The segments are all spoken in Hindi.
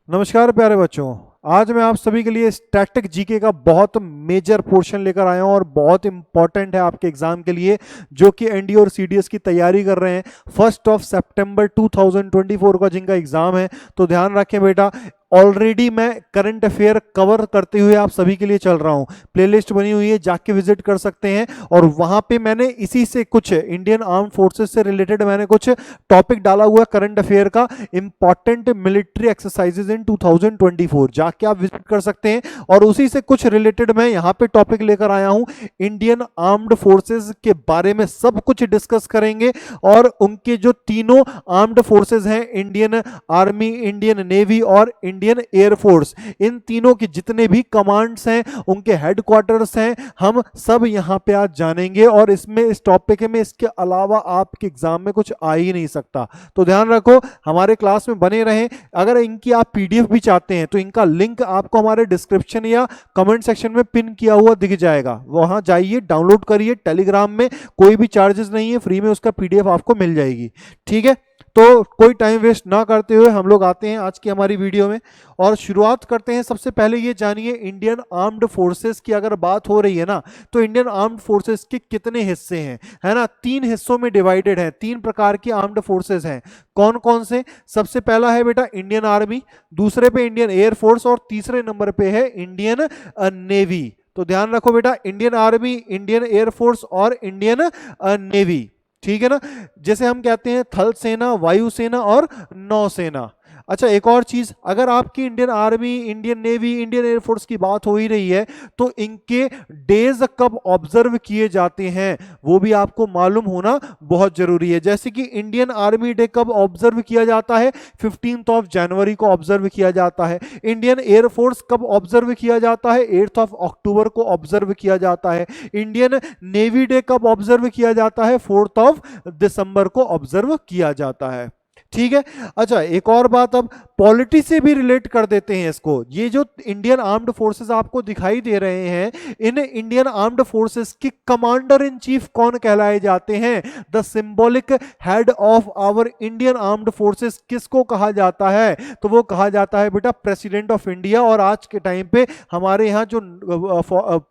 नमस्कार प्यारे बच्चों। आज मैं आप सभी के लिए स्टैटिक जीके का बहुत मेजर पोर्शन लेकर आया हूं और बहुत इंपॉर्टेंट है आपके एग्जाम के लिए, जो कि एनडी और सीडीएस की तैयारी कर रहे हैं। 1 सितंबर 2024 का जिनका एग्जाम है, तो ध्यान रखें बेटा। ऑलरेडी मैं करंट अफेयर कवर करते हुए आप सभी के लिए चल रहा हूं। प्लेलिस्ट बनी हुई है, जाके विजिट कर सकते हैं। और वहां पे मैंने इसी से कुछ इंडियन आर्म फोर्सेस से रिलेटेड मैंने कुछ टॉपिक डाला हुआ करंट अफेयर का, इंपॉर्टेंट मिलिट्री एक्सरसाइजेज इन 2024, जाके आप विजिट कर सकते हैं। और उसी से कुछ रिलेटेड मैं यहाँ पे टॉपिक लेकर आया हूं। इंडियन आर्म्ड फोर्सेस के बारे में सब कुछ डिस्कस करेंगे। और उनके जो तीनों आर्म्ड फोर्सेस हैं, इंडियन आर्मी, इंडियन नेवी और इंडियन एयरफोर्स, इन तीनों के जितने भी कमांड्स हैं, उनके हेडक्वार्टर्स हैं, हम सब यहां पे आज जानेंगे। और इसमें, इस टॉपिक में, इसके अलावा आपके एग्जाम में कुछ आ ही नहीं सकता। तो ध्यान रखो, हमारे क्लास में बने रहें। अगर इनकी आप पीडीएफ भी चाहते हैं तो इनका लिंक आपको हमारे डिस्क्रिप्शन या कमेंट सेक्शन में पिन किया हुआ दिख जाएगा। वहां जाइए, डाउनलोड करिए। टेलीग्राम में कोई भी चार्जेस नहीं है, फ्री में उसका पीडीएफ आपको मिल जाएगी। ठीक है, तो कोई टाइम वेस्ट ना करते हुए हम लोग आते हैं आज की हमारी वीडियो में और शुरुआत करते हैं। सबसे पहले ये जानिए, इंडियन आर्म्ड फोर्सेस की अगर बात हो रही है ना, तो इंडियन आर्म्ड फोर्सेस के कितने हिस्से हैं, है ना। 3 हिस्सों में डिवाइडेड है। 3 प्रकार की आर्म्ड फोर्सेस हैं। कौन कौन से? सबसे पहला है बेटा इंडियन आर्मी, दूसरे पे इंडियन एयरफोर्स और तीसरे नंबर पे है इंडियन नेवी। तो ध्यान रखो बेटा, इंडियन आर्मी, इंडियन एयरफोर्स और इंडियन नेवी। ठीक है ना। जैसे हम कहते हैं थल सेना, वायुसेना और नौसेना। अच्छा, एक और चीज, अगर आपकी Indian army, Indian navy, Indian air force की बात हो ही रही है, तो इनके डेज कब ऑब्जर्व किए जाते हैं वो भी आपको मालूम होना बहुत जरूरी है। जैसे कि इंडियन आर्मी डे कब ऑब्जर्व किया जाता है? 15 जनवरी को ऑब्जर्व किया जाता है। इंडियन एयरफोर्स कब ऑब्जर्व किया जाता है? 8 अक्टूबर को ऑब्जर्व किया जाता है। इंडियन नेवी डे कब ऑब्जर्व किया जाता है? 4 दिसंबर को ऑब्जर्व किया जाता है। ठीक है। अच्छा, एक और बात, अब पॉलिटी से भी रिलेट कर देते हैं इसको। ये जो इंडियन आर्म्ड फोर्सेस आपको दिखाई दे रहे हैं, इन इंडियन आर्म्ड फोर्सेस के कमांडर इन चीफ कौन कहलाए जाते हैं? The symbolic head of our Indian armed forces किसको कहा जाता है? तो वो कहा जाता है बेटा प्रेसिडेंट ऑफ इंडिया। और आज के टाइम पे हमारे यहाँ जो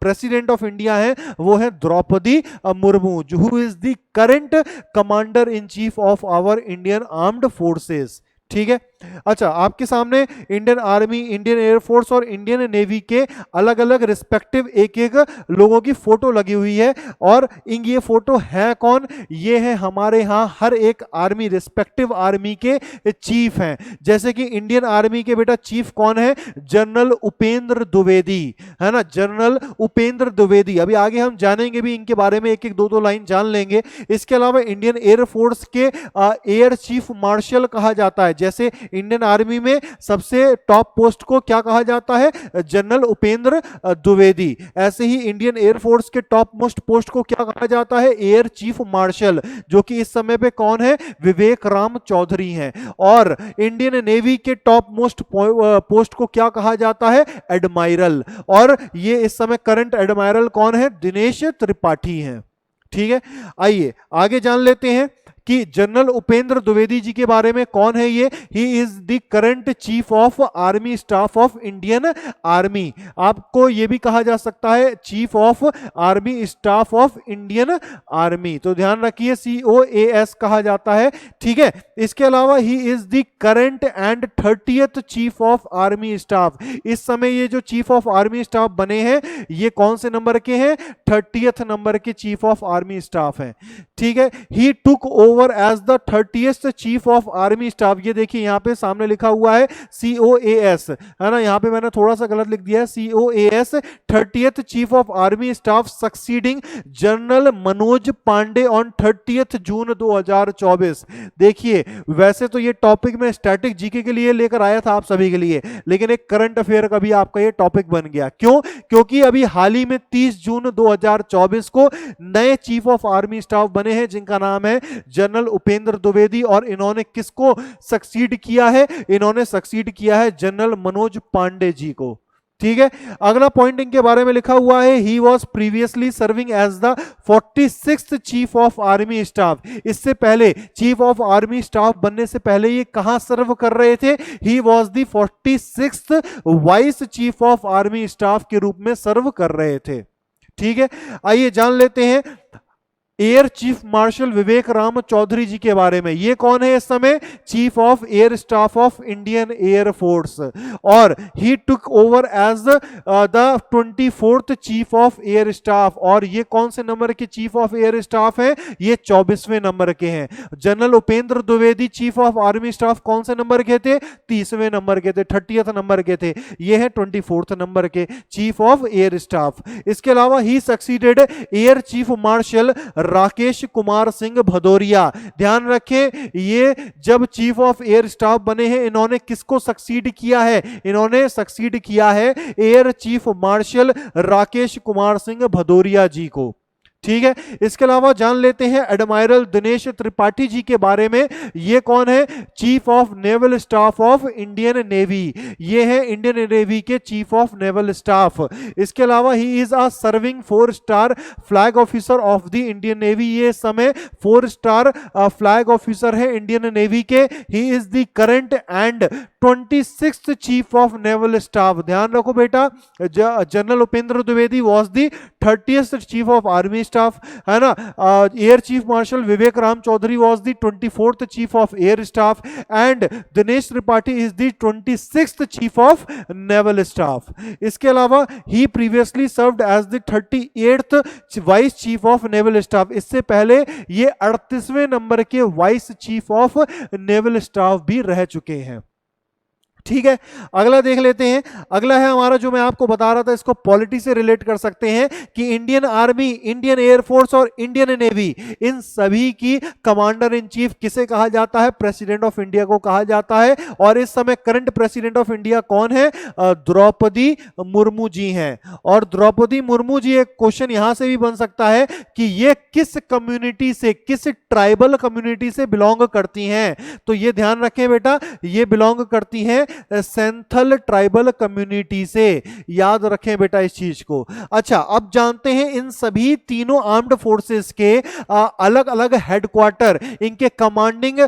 प्रेसिडेंट ऑफ इंडिया है वो है Draupadi Murmu, who is the current commander in chief of our Indian armed forces. ठीक है। अच्छा, आपके सामने इंडियन आर्मी, इंडियन एयरफोर्स और इंडियन नेवी के अलग अलग रिस्पेक्टिव एक एक लोगों की फोटो लगी हुई है। और ये फोटो है कौन? ये है हमारे यहाँ हर एक आर्मी, रिस्पेक्टिव आर्मी के चीफ हैं। जैसे कि इंडियन आर्मी के बेटा चीफ कौन है? जनरल उपेंद्र द्विवेदी, है ना। जनरल उपेंद्र द्विवेदी, अभी आगे हम जानेंगे भी इनके बारे में, एक एक दो दो लाइन जान लेंगे। इसके अलावा इंडियन एयरफोर्स के एयर चीफ मार्शल कहा जाता है। जैसे इंडियन आर्मी में सबसे टॉप पोस्ट को क्या कहा जाता है? जनरल उपेंद्र द्विवेदी। ऐसे ही इंडियन एयरफोर्स के टॉप मोस्ट पोस्ट को क्या कहा जाता है? एयर चीफ मार्शल, जो कि इस समय पे कौन है? विवेक राम चौधरी हैं। और इंडियन नेवी के टॉप मोस्ट पोस्ट को क्या कहा जाता है? एडमायरल। और ये इस समय करंट एडमायरल कौन है? दिनेश त्रिपाठी हैं। ठीक है, आइए आगे जान लेते हैं कि जनरल उपेंद्र द्विवेदी जी के बारे में कौन है ये। He is the current chief of army staff of Indian army. आपको ये भी कहा जा सकता है chief of army staff of Indian army. तो ध्यान रखिए, COAS कहा जाता है। ठीक है। इसके अलावा he is the current and 30th chief of army staff. इस समय ये जो चीफ ऑफ आर्मी स्टाफ बने हैं, ये कौन से नंबर के हैं? 30th नंबर के चीफ ऑफ आर्मी स्टाफ हैं। ठीक है। He took over as the 30th chief of army staff. ये देखिए यहाँ पे सामने लिखा हुआ है COAS, है ना। यहाँ पे मैंने थोड़ा सा गलत लिख दिया है, COAS 30th chief of army staff succeeding general Manoj Pande on 30th June 2024। देखिए, वैसे तो ये टॉपिक मैं स्टैटिक जीके के लिए लेकर आया था आप सभी के लिए, लेकिन एक करंट अफेयर का भी आपका ये टॉपिक बन गया। क्यों? क्योंकि अभी हाल ही में 30 जून 2024 को नए चीफ ऑफ आर्मी स्टाफ बने हैं, जिनका नाम है जनरल उपेंद्र द्विवेदी। और इन्होंने किसको सक्सीड किया है? इन्होंने सक्सीड किया है जनरल मनोज पांडे जी को। ठीक है। अगला पॉइंट इनके बारे में लिखा हुआ है, he was previously serving as the 46th chief of army staff. इससे पहले चीफ ऑफ आर्मी स्टाफ बनने से पहले ये कहां सर्व कर रहे थे? He was the 46th vice chief of army staff के रूप में सर्व कर रहे थे। ठीक है, आइए जान लेते हैं air chief marshal Vivek Ram Chaudhary ji के बारे में। ये कौन है इस समय? Chief of air staff of Indian air force, और he took over as the 24th chief of air staff. और ये कौन से नंबर के चीफ ऑफ एयर स्टाफ हैं? ये 24वें नंबर के हैं। General Upendra Dwivedi chief of army staff कौन से नंबर के थे? 30वें नंबर के थे, 30th नंबर के थे। ये है 24th नंबर के चीफ ऑफ एयर स्टाफ। इसके अलावा he succeeded air chief marshal Rakesh Kumar Singh Bhadauria. ध्यान रखें, ये जब चीफ ऑफ एयर स्टाफ बने हैं, इन्होंने किसको सक्सीड किया है? इन्होंने सक्सीड किया है air chief marshal Rakesh Kumar Singh Bhadauria ji को। ठीक है, इसके अलावा जान लेते हैं एडमायरल दिनेश त्रिपाठी जी के बारे में। ये कौन है? Chief of naval staff of Indian navy. ये है इंडियन नेवी के चीफ ऑफ नेवल स्टाफ। इसके अलावा he is a serving 4 star flag officer of the Indian navy. ये समय 4 स्टार फ्लैग ऑफिसर है इंडियन नेवी के। He is the current and 26th chief of naval staff. ध्यान रखो बेटा, general Upendra Dwivedi was the 30th chief of army staff, है ना। Air chief marshal Vivek Ram Chaudhary was the 24th chief of air staff, and Dinesh Tripathi is the 26th chief of naval staff. इसके अलावा he previously served as the 38th vice chief of naval staff. इससे पहले ये 38वें नंबर के vice chief of naval staff भी रह चुके हैं। ठीक है, अगला देख लेते हैं। अगला है हमारा, जो मैं आपको बता रहा था, इसको पॉलिटी से रिलेट कर सकते हैं कि इंडियन आर्मी, इंडियन एयरफोर्स और इंडियन नेवी, इन सभी की कमांडर इन चीफ किसे कहा जाता है? प्रेसिडेंट ऑफ इंडिया को कहा जाता है। और इस समय करंट प्रेसिडेंट ऑफ इंडिया कौन है? द्रौपदी मुर्मू जी हैं। और द्रौपदी मुर्मू जी, एक क्वेश्चन यहां से भी बन सकता है कि ये किस कम्युनिटी से, किस ट्राइबल कम्युनिटी से बिलोंग करती हैं? तो ये ध्यान रखें बेटा, ये बिलोंग करती हैं सेंथल ट्राइबल कम्युनिटी से। याद रखें बेटा इस चीज को। अच्छा, अब जानते हैं इन सभी तीनों आर्म्ड फोर्सेस के अलग अलग हेडक्वार्टर, इनके कमांडिंग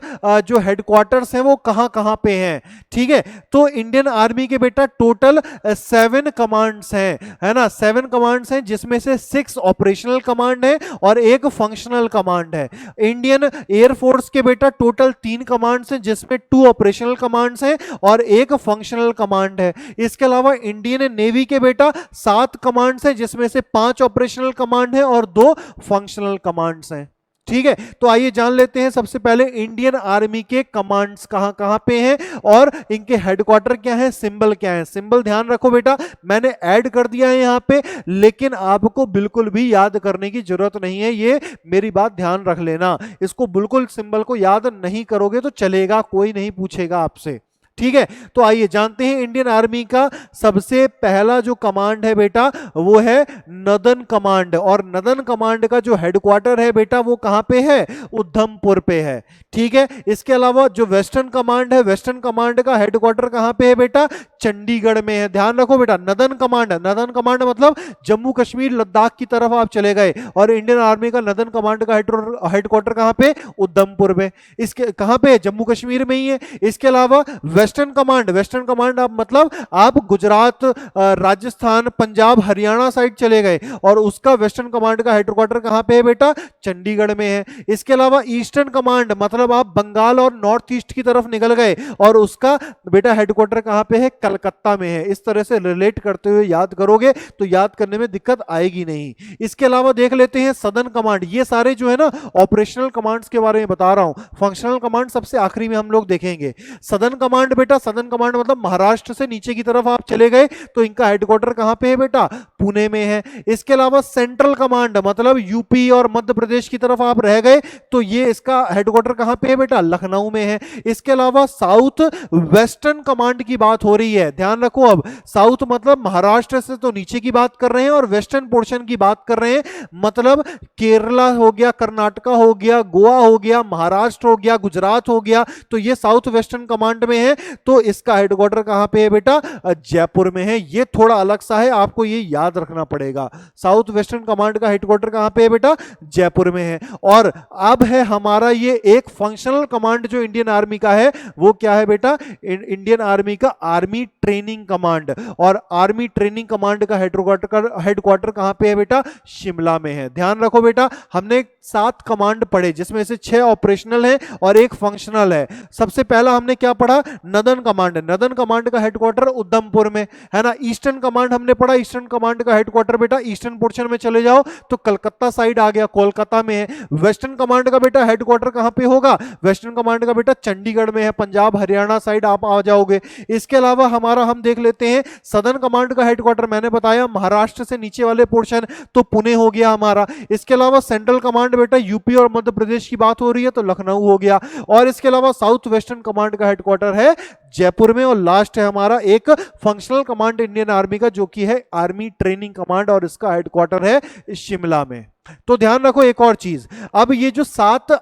जो हेडक्वार्टर्स हैं वो कहां कहां पे हैं। ठीक है, तो इंडियन आर्मी के बेटा टोटल 7 कमांड्स हैं, है ना। 7 कमांड्स हैं, जिसमें से 6 ऑपरेशनल कमांड है और 1 फंक्शनल कमांड है। इंडियन एयरफोर्स के बेटा टोटल 3 कमांड्स हैं, जिसमें 2 ऑपरेशनल कमांड्स हैं और एक फंक्शनल कमांड है। इसके अलावा इंडियन नेवी के बेटा 7 कमांड्स हैं, जिसमें से 5 ऑपरेशनल कमांड है और 2 फंक्शनल कमांड्स हैं। ठीक है, तो आइए जान लेते हैं सबसे पहले इंडियन आर्मी के कमांड्स कहां कहां पे हैं और इनके हेडक्वार्टर क्या है, सिंबल क्या है। सिंबल ध्यान रखो बेटा, मैंने ऐड कर दिया है यहां पे, लेकिन आपको बिल्कुल भी याद करने की जरूरत नहीं है। ये मेरी बात ध्यान रख लेना, इसको बिल्कुल सिंबल को याद नहीं करोगे तो चलेगा, कोई नहीं पूछेगा आपसे। ठीक है, तो आइए जानते हैं इंडियन आर्मी का सबसे पहला जो कमांड है बेटा, वो है नदन कमांड। और नदन कमांड का जो हेडक्वार्टर है बेटा, वो कहां पे है? उधमपुर पे है। ठीक है, इसके अलावा जो वेस्टर्न कमांड है, वेस्टर्न कमांड का हेडक्वार्टर कहां पे है बेटा? चंडीगढ़ में है। ध्यान रखो बेटा, नदन कमांड, नदन कमांड मतलब जम्मू कश्मीर लद्दाख की तरफ आप चले गए, और इंडियन आर्मी का नदन कमांड का हेडक्वार्टर कहां पे? उधमपुर में। इसके कहां पे? जम्मू कश्मीर में ही है। इसके अलावा वेस्टर्न कमांड, वेस्टर्न कमांड आप मतलब आप गुजरात, राजस्थान, पंजाब, हरियाणा साइड चले गए, और उसका वेस्टर्न कमांड का हेडक्वार्टर कहां पे है बेटा? चंडीगढ़ में है। इसके अलावा ईस्टर्न कमांड मतलब आप बंगाल और नॉर्थ ईस्ट की तरफ निकल गए, और उसका बेटा हेडक्वार्टर कहां पे है? कलकत्ता में है। इस तरह से रिलेट करते हुए याद करोगे तो याद करने में दिक्कत आएगी नहीं। इसके अलावा देख लेते हैं सदर्न कमांड। ये सारे जो है ना ऑपरेशनल कमांड्स के बारे में बता रहा हूं, फंक्शनल कमांड सबसे आखिरी में हम लोग देखेंगे। सदर्न कमांड बेटा, सदर्न कमांड मतलब महाराष्ट्र से नीचे की तरफ आप चले गए तो इनका हेडक्वार्टर कहां पे है बेटा? पुणे में है। इसके अलावा सेंट्रल कमांड मतलब यूपी और मध्य प्रदेश की तरफ आप रह गए तो ये इसका हेडक्वार्टर कहां पे है बेटा? लखनऊ में है। इसके अलावा साउथ वेस्टर्न कमांड की बात हो रही है, ध्यान रखो। अब साउथ मतलब महाराष्ट्र से तो नीचे की बात कर रहे हैं, और वेस्टर्न पोर्शन की बात कर रहे हैं, मतलब केरला हो गया, कर्नाटका हो गया, गोवा हो गया, महाराष्ट्र हो गया, गुजरात हो गया, तो ये साउथ वेस्टर्न कमांड में है। तो इसका हेडक्वार्टर कहां पे है बेटा, जयपुर में है। ये थोड़ा अलग सा है, आपको ये याद रखना पड़ेगा। साउथ वेस्टर्न कमांड का हेडक्वार्टर कहां पे है बेटा, जयपुर में है। और अब है हमारा ये एक फंक्शनल कमांड जो इंडियन आर्मी का है, वो क्या है बेटा, इंडियन आर्मी का आर्मी ट्रेनिंग कमांड। और आर्मी ट्रेनिंग कमांड का हेडक्वार्टर कहां पे है बेटा, शिमला में है। ध्यान रखो बेटा, हमने 7 कमांड पढ़े जिसमें से 6 ऑपरेशनल है और एक फंक्शनल है। सबसे पहला हमने क्या पढ़ा, नदन कमांड। नदन कमांड का हेडक्वार्टर उधमपुर में है ना। ईस्टर्न कमांड हमने पढ़ा, ईस्टर्न कमांड का हेडक्वार्टर बेटा ईस्टर्न पोर्शन में चले जाओ तो कलकत्ता साइड आ गया, कोलकाता में है। वेस्टर्न कमांड का बेटा हेडक्वार्टर कहां पे होगा, वेस्टर्न कमांड का बेटा चंडीगढ़ में है, पंजाब हरियाणा साइड आप आ जाओगे। इसके अलावा हमारा हम देख लेते हैं सदर्न कमांड का हेडक्वार्टर, मैंने बताया महाराष्ट्र से नीचे वाले पोर्शन तो पुणे हो गया हमारा। इसके अलावा सेंट्रल कमांड बेटा यूपी और मध्य प्रदेश की बात हो रही है तो लखनऊ हो गया। और इसके अलावा साउथ वेस्टर्न कमांड का हेडक्वार्टर है जयपुर में। और लास्ट है हमारा एक फंक्शनल कमांड इंडियन आर्मी का जो कि है आर्मी ट्रेनिंग कमांड और इसका हेडक्वार्टर है शिमला में। तो ध्यान रखो एक और चीज, अब ये जो 7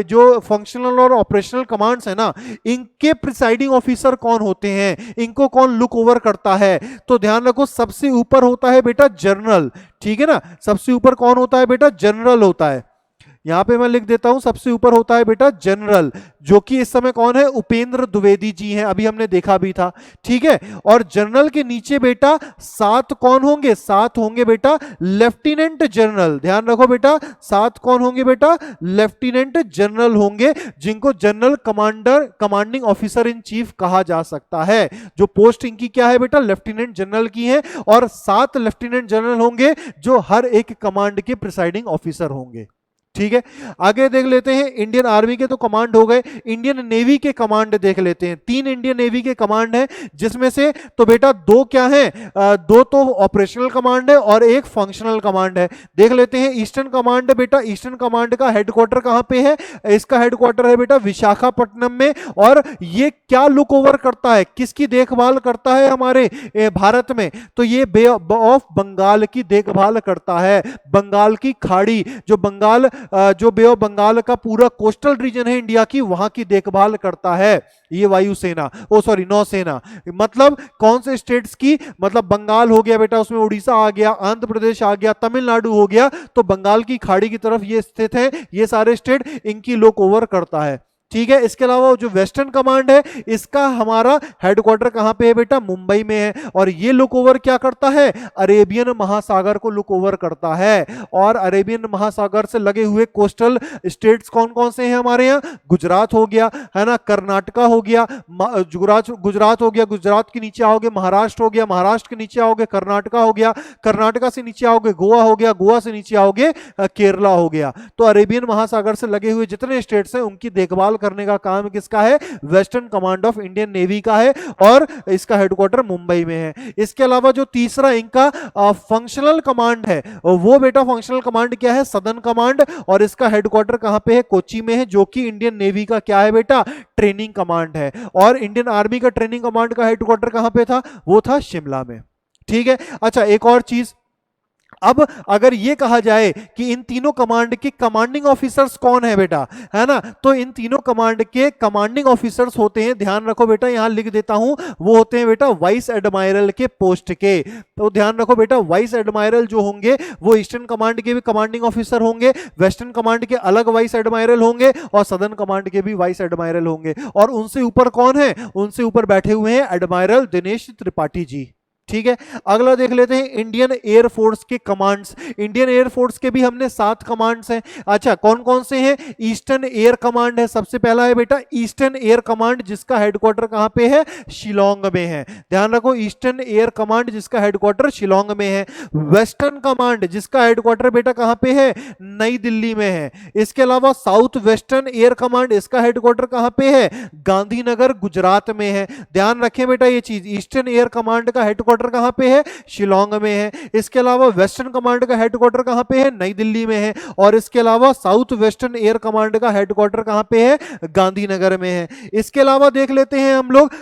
जो फंक्शनल और ऑपरेशनल कमांड्स है ना, इनके प्रिसाइडिंग ऑफिसर कौन होते हैं, इनको कौन लुक ओवर करता है, तो ध्यान रखो सबसे ऊपर होता है बेटा जनरल। ठीक है ना, सबसे ऊपर कौन होता है बेटा, जनरल होता है। यहां पे मैं लिख देता हूं, सबसे ऊपर होता है बेटा जनरल, जो कि इस समय कौन है, उपेंद्र द्विवेदी जी हैं, अभी हमने देखा भी था। ठीक है, और जनरल के नीचे बेटा 7 कौन होंगे, 7 होंगे बेटा लेफ्टिनेंट जनरल। ध्यान रखो बेटा 7 कौन होंगे बेटा, लेफ्टिनेंट जनरल होंगे, जिनको general commander commanding officer in chief कहा जा सकता है। जो पोस्ट इनकी क्या है बेटा, लेफ्टिनेंट जनरल की है। और 7 लेफ्टिनेंट जनरल होंगे जो हर एक कमांड के प्रिसाइडिंग ऑफिसर होंगे। ठीक है, आगे देख लेते हैं, इंडियन आर्मी के तो कमांड हो गए, इंडियन नेवी के कमांड देख लेते हैं। 3 इंडियन नेवी के कमांड है, जिसमें से तो बेटा 2 क्या है, 2 तो ऑपरेशनल कमांड है और एक फंक्शनल कमांड है। देख लेते हैं ईस्टर्न कमांड बेटा, ईस्टर्न कमांड का हेडक्वार्टर कहां पे है, इसका हेडक्वार्टर है बेटा विशाखापट्टनम में। और ये क्या लुक ओवर करता है, किसकी देखभाल करता है हमारे भारत में, तो ये बे ऑफ बंगाल की देखभाल करता है। बंगाल की खाड़ी, जो बंगाल जो बे ऑफ बंगाल का पूरा कोस्टल रीजन है इंडिया की, वहां की देखभाल करता है ये वायुसेना, नौसेना। मतलब कौन से स्टेट्स की, मतलब बंगाल हो गया बेटा, उसमें उड़ीसा आ गया, आंध्र प्रदेश आ गया, तमिलनाडु हो गया, तो बंगाल की खाड़ी की तरफ ये स्थित है, ये सारे स्टेट इनकी लुक ओवर करता है। ठीक है, इसके अलावा जो वेस्टर्न कमांड है, इसका हमारा हेडक्वार्टर कहां पे है बेटा, मुंबई में है। और ये लुक ओवर क्या करता है, अरेबियन महासागर को लुक ओवर करता है। और अरेबियन महासागर से लगे हुए कोस्टल स्टेट्स कौन कौन से हैं हमारे यहाँ, गुजरात हो गया है ना, कर्नाटका हो गया, गुजरात हो गया, गुजरात के नीचे आओगे महाराष्ट्र हो गया, महाराष्ट्र के नीचे आओगे कर्नाटका हो गया, कर्नाटका से नीचे आओगे गोवा हो गया, गोवा से नीचे आओगे केरला हो गया। तो अरेबियन महासागर से लगे हुए जितने स्टेट्स हैं उनकी देखभाल करने का काम किसका है, western command of Indian navy का है, और इसका हेडक्वार्टर मुंबई में है। इसके अलावा जो तीसरा इनका फंक्शनल कमांड है, वो बेटा फंक्शनल कमांड क्या है, सदर्न कमांड, और इसका हेडक्वार्टर कहां पे है, कोची में है, जो कि इंडियन नेवी का क्या है बेटा, ट्रेनिंग कमांड है। और इंडियन आर्मी का ट्रेनिंग कमांड का हेडक्वार्टर कहां पे था, वो था शिमला में। ठीक है, अच्छा एक और चीज, अब अगर ये कहा जाए कि इन तीनों कमांड के कमांडिंग ऑफिसर्स कौन है बेटा, है ना, तो इन तीनों कमांड के कमांडिंग ऑफिसर्स होते हैं, ध्यान रखो बेटा, यहां लिख देता हूं, वो होते हैं बेटा वाइस एडमायरल के पोस्ट के। तो ध्यान रखो बेटा, वाइस एडमायरल जो होंगे वो ईस्टर्न कमांड के भी कमांडिंग ऑफिसर होंगे, वेस्टर्न कमांड के अलग वाइस एडमायरल होंगे, और सदर्न कमांड के भी वाइस एडमायरल होंगे। और उनसे ऊपर कौन है, उनसे ऊपर बैठे हुए हैं एडमायरल दिनेश त्रिपाठी जी। ठीक है, अगला देख लेते हैं इंडियन एयरफोर्स के कमांड्स। इंडियन एयरफोर्स के भी हमने 7 कमांड्स हैं। अच्छा कौन कौन से हैं, ईस्टर्न एयर कमांड है, सबसे पहला है बेटा ईस्टर्न एयर कमांड, जिसका हेडक्वार्टर कहां पे है, शिलोंग में है। ध्यान रखो, ईस्टर्न एयर कमांड जिसका हेडक्वार्टर शिलोंग में है। वेस्टर्न कमांड जिसका हेडक्वार्टर बेटा कहां पे है, नई दिल्ली में है। इसके अलावा साउथ वेस्टर्न एयर कमांड, इसका हेडक्वार्टर कहां पे है, गांधीनगर गुजरात में है। ध्यान रखें बेटा ये चीज, ईस्टर्न एयर कमांड का हेडक्वार्टर कहां पे है, शिलोंग में है। इसके अलावा वेस्टर्न कमांड का हेडक्वार्टर कहां पे है, नई दिल्ली में है। और इसके अलावा साउथ वेस्टर्न एयर कमांड का हेडक्वार्टर कहां पे है, गांधीनगर में है। इसके अलावा देख लेते हैं हम लोग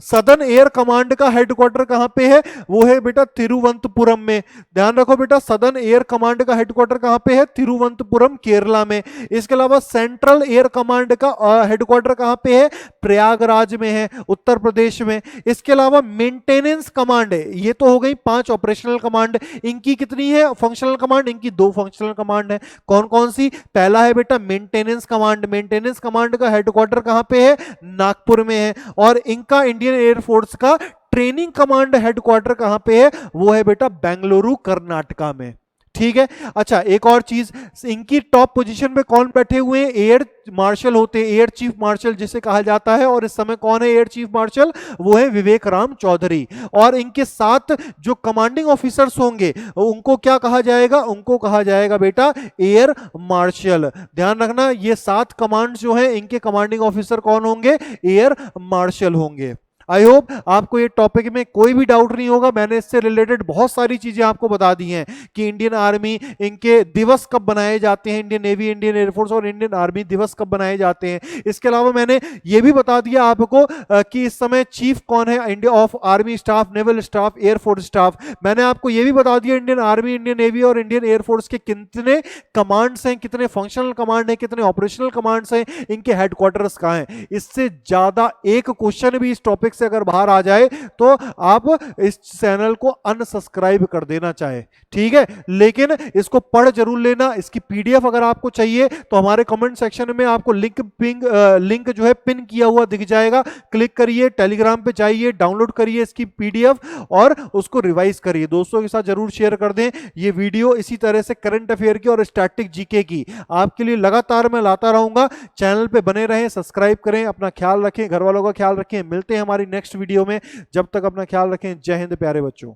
सदर्न एयर कमांड का हेडक्वार्टर कहां पे है? वो है बेटा तिरुवनंतपुरम में। ध्यान रखो बेटा, सदर्न एयर कमांड का हेडक्वार्टर कहां पे है? तिरुवनंतपुरम, केरला में। इसके अलावा सेंट्रल एयर कमांड का हेडक्वार्टर कहां पे है? प्रयागराज में है, उत्तर प्रदेश में। इसके अलावा मेंटेनेंस कमांड है, ये तो हो गई 5 ऑपरेशनल कमांड। इनकी कितनी है फंक्शनल कमांड? इनकी 2 फंक्शनल कमांड है। कौन कौन सी? पहला है बेटा मेंटेनेंस कमांड। मेंटेनेंस कमांड का हेडक्वार्टर कहां पे है? नागपुर में है। और इनका इंडियन एयरफोर्स का ट्रेनिंग कमांड हेडक्वार्टर कहां पे है? वो है बेटा बेंगलुरु, कर्नाटका में। ठीक है। अच्छा, एक और चीज, इनकी टॉप पोजीशन पे कौन बैठे हुए हैं? एयर मार्शल होते हैं, एयर चीफ मार्शल जिसे कहा जाता है। और इस समय कौन है एयर चीफ मार्शल? वो है विवेक राम चौधरी। और इनके साथ जो कमांडिंग ऑफिसर्स होंगे उनको क्या कहा जाएगा? उनको कहा जाएगा बेटा एयर मार्शल। ध्यान रखना, ये 7 कमांड जो है इनके कमांडिंग ऑफिसर कौन होंगे? एयर मार्शल होंगे। आई होप आपको ये टॉपिक में कोई भी डाउट नहीं होगा। मैंने इससे रिलेटेड बहुत सारी चीजें आपको बता दी हैं कि इंडियन आर्मी, इनके दिवस कब बनाए जाते हैं, इंडियन नेवी, इंडियन एयरफोर्स और इंडियन आर्मी दिवस कब बनाए जाते हैं। इसके अलावा मैंने ये भी बता दिया आपको कि इस समय चीफ कौन है India of army staff, naval staff, air force staff. मैंने आपको ये भी बता दिया इंडियन आर्मी, इंडियन नेवी और इंडियन एयरफोर्स के कितने कमांड्स हैं, कितने फंक्शनल कमांड हैं, कितने ऑपरेशनल कमांड्स हैं, इनके हेडक्वार्टर्स कहां हैं। इससे ज्यादा एक क्वेश्चन भी इस टॉपिक से अगर बाहर आ जाए तो आप इस चैनल को अनसब्सक्राइब कर देना चाहे, ठीक है। लेकिन इसको पढ़ जरूर लेना। इसकी पीडीएफ अगर आपको चाहिए तो हमारे कमेंट सेक्शन में आपको लिंक जो है पिन किया हुआ दिख जाएगा। क्लिक करिए, टेलीग्राम पे जाइए, डाउनलोड करिए इसकी पीडीएफ और उसको रिवाइज करिए। दोस्तों के साथ जरूर शेयर कर दें। ये वीडियो इसी तरह से करंट अफेयर की और स्टैटिक जीके की आपके लिए लगातार मैं लाता रहूंगा। चैनल पे बने रहें, सब्सक्राइब करें, अपना ख्याल रखें, घर वालों का ख्याल रखें। मिलते हैं हमारी नेक्स्ट वीडियो में। जब तक अपना ख्याल रखें। जय हिंद प्यारे बच्चों।